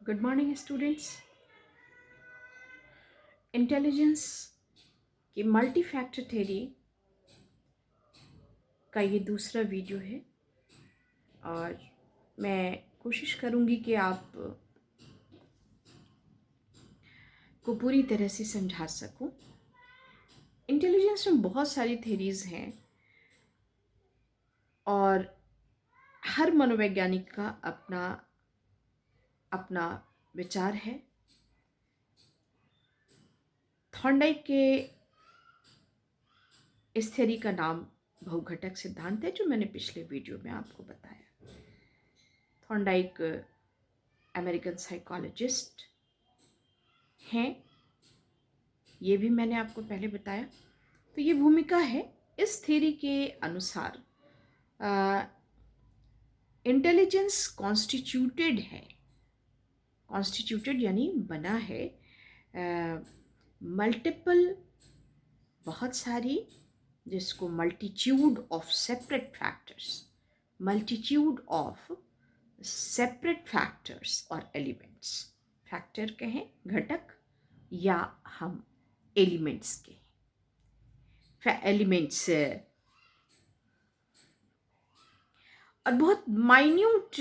Good morning students. Intelligence की multi factor theory का ये दूसरा वीडियो है और मैं कोशिश करूँगी कि आप को पूरी तरह से समझा सकूँ। इंटेलिजेंस में बहुत सारी थ्योरीज हैं और हर मनोवैज्ञानिक का अपना अपना विचार है। थॉर्नडाइक के इस थ्योरी का नाम बहुघटक सिद्धांत है, जो मैंने पिछले वीडियो में आपको बताया। थॉर्नडाइक अमेरिकन साइकोलॉजिस्ट हैं, ये भी मैंने आपको पहले बताया। तो ये भूमिका है। इस थ्योरी के अनुसार इंटेलिजेंस कॉन्स्टिट्यूटेड यानी बना है मल्टीपल, बहुत सारी, जिसको मल्टीट्यूड ऑफ सेपरेट फैक्टर्स और एलिमेंट्स, फैक्टर कहें घटक या हम एलिमेंट्स के एलिमेंट्स और बहुत माइन्यूट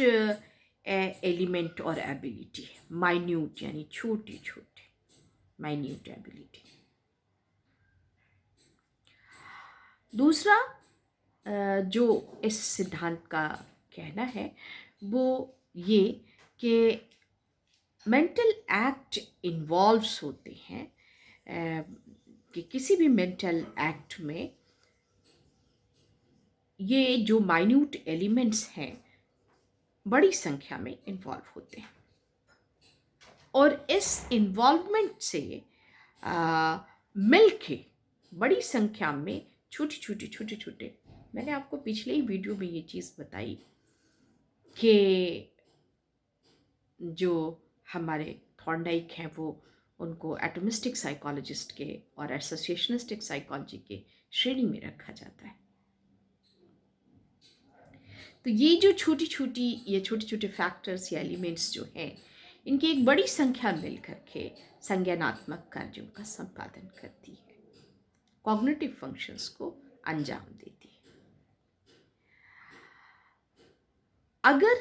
एलिमेंट और एबिलिटी। माइन्यूट यानी छोटे छोटे, माइन्यूट एबिलिटी। दूसरा जो इस सिद्धांत का कहना है वो ये कि मेंटल एक्ट इन्वॉल्व्स होते हैं, कि किसी भी मेंटल एक्ट में ये जो माइन्यूट एलिमेंट्स हैं बड़ी संख्या में इन्वॉल्व होते हैं और इस इन्वॉल्वमेंट से मिलके बड़ी संख्या में छोटे, मैंने आपको पिछले ही वीडियो में ये चीज़ बताई कि जो हमारे थॉर्नडाइक हैं वो उनको एटमिस्टिक साइकोलॉजिस्ट के और एसोसिएशनिस्टिक साइकोलॉजी के श्रेणी में रखा जाता है। तो ये जो छोटे छोटे फैक्टर्स या एलिमेंट्स जो हैं, इनकी एक बड़ी संख्या मिलकर के संज्ञानात्मक कार्यों का संपादन करती है, कॉग्निटिव फंक्शंस को अंजाम देती है। अगर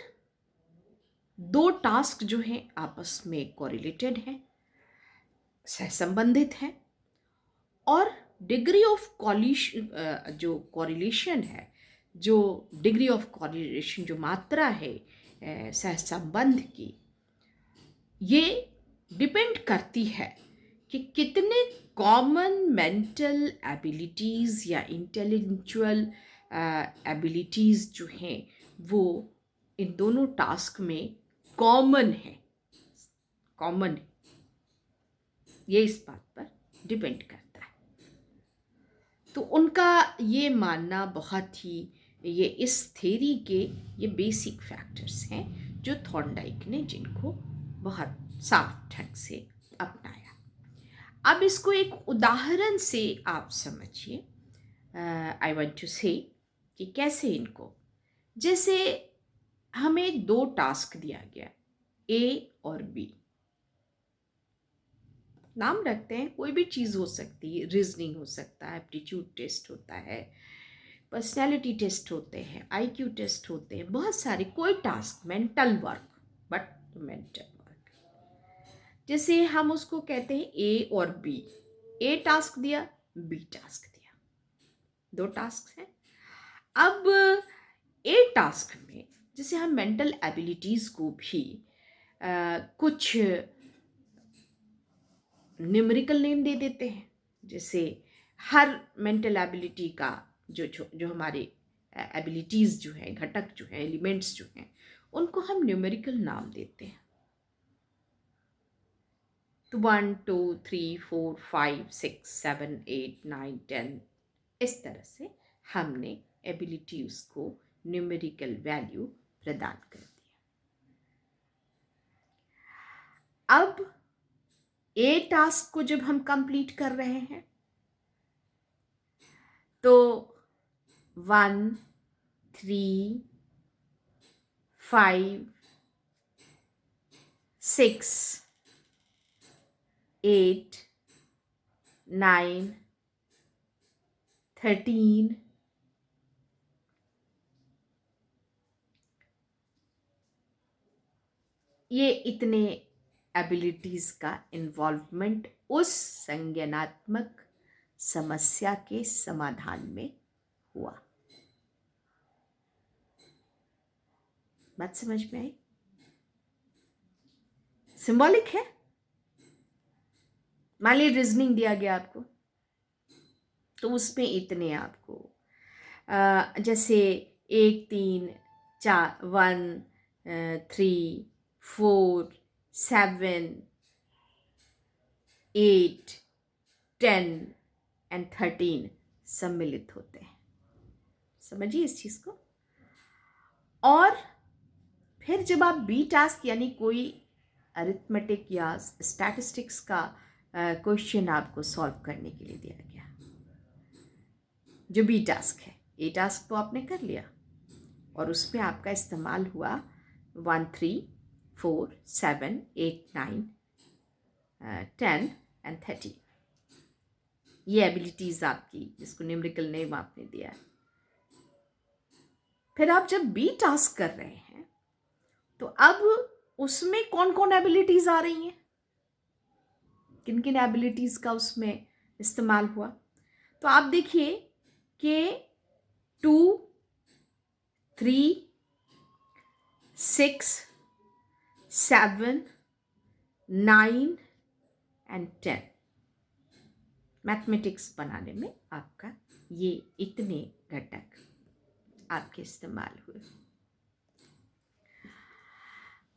दो टास्क जो हैं आपस में कोरिलेटेड हैं, सहसंबंधित हैं, और डिग्री ऑफ जो कोरिलेशन है, जो डिग्री ऑफ कोरिलेशन, जो मात्रा है सहसंबंध की, ये डिपेंड करती है कि कितने कॉमन मेंटल एबिलिटीज़ या इंटेलेक्चुअल एबिलिटीज़ जो हैं वो इन दोनों टास्क में कॉमन है। ये इस बात पर डिपेंड करता है। तो उनका ये मानना बहुत ही, ये इस थ्योरी के ये बेसिक फैक्टर्स हैं जो थॉर्नडाइक ने जिनको बहुत साफ ढंग से अपनाया। अब इसको एक उदाहरण से आप समझिए। आई वांट टू से कि कैसे इनको, जैसे हमें दो टास्क दिया गया, ए और बी, नाम रखते हैं, कोई भी चीज़ हो सकती है, रीजनिंग हो सकता है, एप्टीट्यूड टेस्ट होता है, पर्सनैलिटी टेस्ट होते हैं, आईक्यू टेस्ट होते हैं, बहुत सारे, कोई task, mental work, but mental work, जैसे हम उसको कहते हैं ए और बी। ए टास्क दिया, बी टास्क दिया, दो टास्क हैं। अब ए टास्क में जैसे हम मेंटल एबिलिटीज़ को भी कुछ न्यूमेरिकल नेम दे देते हैं। जैसे हर मेंटल एबिलिटी का जो हमारे एबिलिटीज़ जो हैं, घटक जो हैं, एलिमेंट्स जो हैं, उनको हम न्यूमेरिकल नाम देते हैं। तो 1 2 3 4 5 6 7 8 9 10, इस तरह से हमने एबिलिटीज़ को न्यूमेरिकल वैल्यू प्रदान कर दिया। अब ए टास्क को जब हम कंप्लीट कर रहे हैं तो 1 3 5 6, 8, 9, 13, ये इतने एबिलिटीज का इन्वॉल्वमेंट उस संज्ञानात्मक समस्या के समाधान में हुआ। बात समझ में आई? सिंबॉलिक है। मान लीजिए रीजनिंग दिया गया आपको, तो उसमें इतने आपको जैसे 1, 3, 4, 1, 3, 4, 7, 8, 10 एंड 13 सम्मिलित होते हैं। समझिए इस चीज को। और फिर जब आप बी टास्क यानी कोई अरिथमेटिक या स्टैटिस्टिक्स का क्वेश्चन आपको सॉल्व करने के लिए दिया गया, जो बी टास्क है, ए टास्क तो आपने कर लिया और उसमें आपका इस्तेमाल हुआ 1, 3, 4, 7, 8, 9, 10 एंड 13। ये एबिलिटीज आपकी, जिसको न्यूमेरिकल नेम आपने दिया है। फिर आप जब बी टास्क कर रहे हैं तो अब उसमें कौन कौन एबिलिटीज आ रही हैं, किन किन एबिलिटीज का उसमें इस्तेमाल हुआ। तो आप देखिए कि 2, 3, 6, 7, 9 एंड 10 मैथमेटिक्स बनाने में आपका ये इतने घटक आपके इस्तेमाल हुए।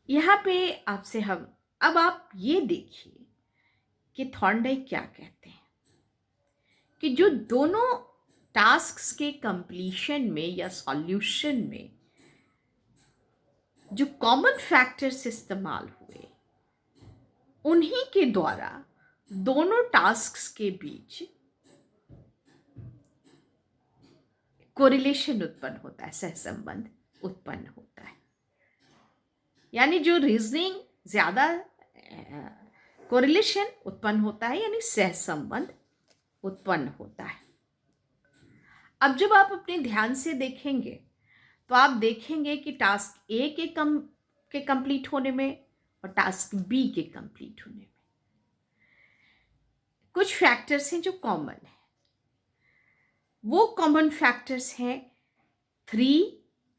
यहाँ पे आपसे हम अब आप ये देखिए कि थॉर्नडाइक क्या कहते हैं कि जो दोनों टास्क्स के कंप्लीशन में या सॉल्यूशन में जो कॉमन फैक्टर्स इस्तेमाल हुए, उन्हीं के द्वारा दोनों टास्क्स के बीच कोरिलेशन उत्पन्न होता है, सहसंबंध उत्पन्न होता है। यानी जो रीजनिंग ज्यादा कोरिलेशन उत्पन्न होता है, यानी सहसंबंध उत्पन्न होता है। अब जब आप अपने ध्यान से देखेंगे तो आप देखेंगे कि टास्क ए के कंप्लीट होने में और टास्क बी के कंप्लीट होने में कुछ फैक्टर्स हैं जो कॉमन है। वो कॉमन फैक्टर्स हैं 3,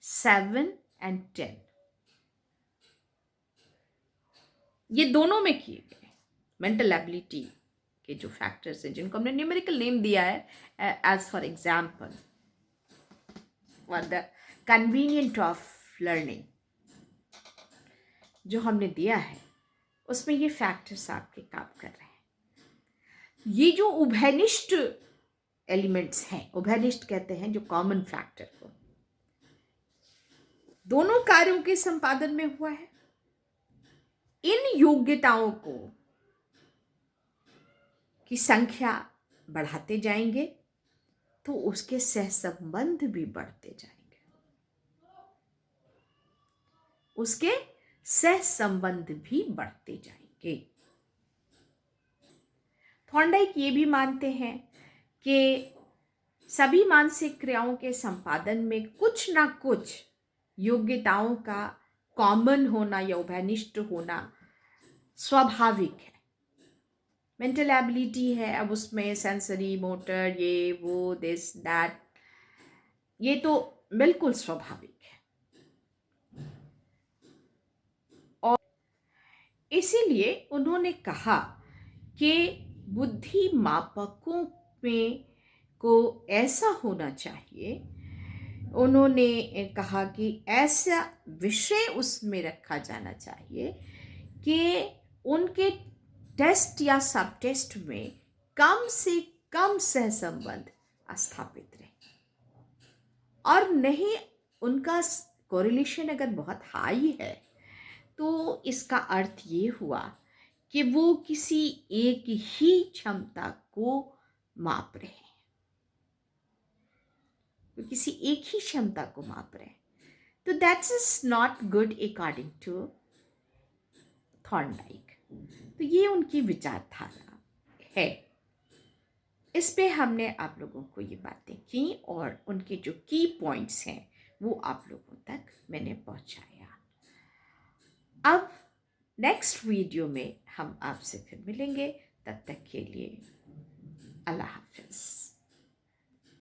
7 एंड 10। ये दोनों में किए गए मेंटल एबिलिटी के जो फैक्टर्स हैं, जिनको हमने न्यूमेरिकल नेम दिया है as for example for the convenient of learning, जो हमने दिया है उसमें ये फैक्टर्स आपके काम कर रहे हैं। ये जो उभयनिष्ठ एलिमेंट्स हैं, उभयनिष्ठ कहते हैं जो कॉमन फैक्टर को, दोनों कार्यों के संपादन में हुआ है। इन योग्यताओं को की संख्या बढ़ाते जाएंगे तो उसके सहसंबंध भी बढ़ते जाएंगे, उसके सहसंबंध भी बढ़ते जाएंगे। थॉर्नडाइक ये भी मानते हैं कि सभी मानसिक क्रियाओं के संपादन में कुछ ना कुछ योग्यताओं का कॉमन होना या उभयनिष्ठ होना स्वाभाविक है। मेंटल एबिलिटी है, अब उसमें सेंसरी, मोटर, ये वो, दिस दैट, ये तो बिल्कुल स्वाभाविक है। और इसीलिए उन्होंने कहा कि बुद्धि मापकों में को ऐसा होना चाहिए, उन्होंने कहा कि ऐसा विषय उसमें रखा जाना चाहिए कि उनके टेस्ट या सब टेस्ट में कम से कम सहसंबंध स्थापित रहे, और नहीं उनका कोरिलेशन अगर बहुत हाई है तो इसका अर्थ ये हुआ कि वो किसी एक ही क्षमता को माप रहे हैं, वो किसी एक ही क्षमता को माप रहे हैं। तो that's is not good according to Thorndike. तो ये उनकी विचारधारा है। इस पे हमने आप लोगों को ये बातें की और उनके जो की पॉइंट्स हैं वो आप लोगों तक मैंने पहुंचाया। अब नेक्स्ट वीडियो में हम आपसे फिर मिलेंगे। तब तक के लिए अल्लाह हाफिज़।